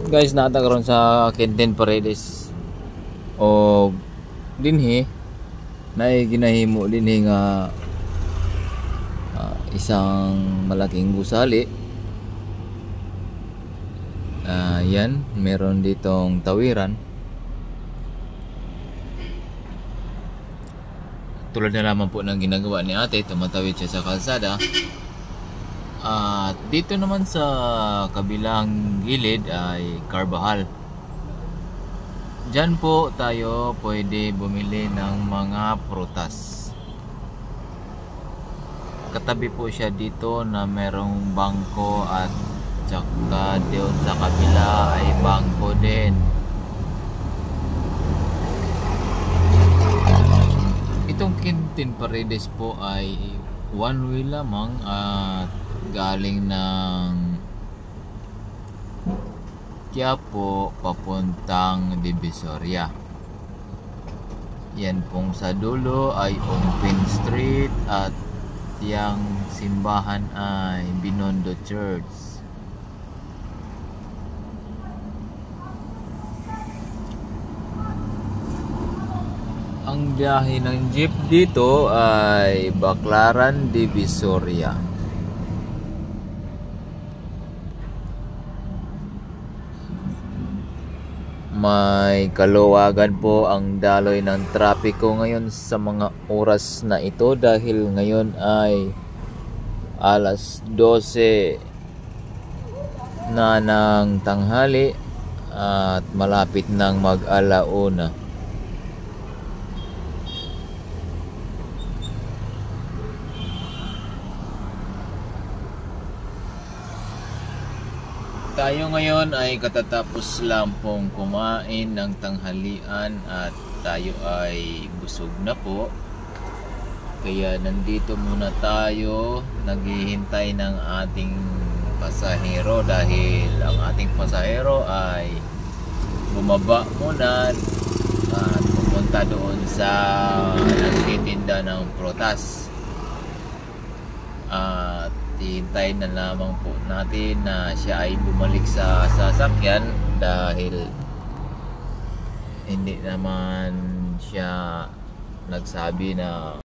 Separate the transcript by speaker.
Speaker 1: Guys, nata karon sa Quintin Paredes o dinhi na ginahimo dinhi nga isang malaking gusali. Yan, meron ditong tawiran. Tulad na naman po ng ginagawa ni ate, tumatawid siya sa kalsada. At dito naman sa kabilang gilid ay Carvajal. Diyan po tayo pwede bumili ng mga prutas. Katabi po siya dito na merong bangko at tsaka doon sa kabila ay bangko din. Itong Quintin Paredes po ay one way lamang at galing ng Quiapo papuntang Divisoria. Yan pong sa dulo ay Ongpin Street at yang simbahan ay Binondo Church. Ang biyahe ng jeep dito ay Baclaran, Divisoria. May kaluwagan po ang daloy ng trapiko ngayon sa mga oras na ito dahil ngayon ay alas 12 na ng tanghali at malapit ng mag-alauna. Tayo ngayon ay katatapos lang pong kumain ng tanghalian at tayo ay busog na po. Kaya nandito muna tayo naghihintay ng ating pasahero dahil ang ating pasahero ay bumaba muna at pupunta doon sa nagtitinda ng prutas. At hintayin na lamang po natin na siya ay bumalik sa sasakyan dahil hindi naman siya nagsabi na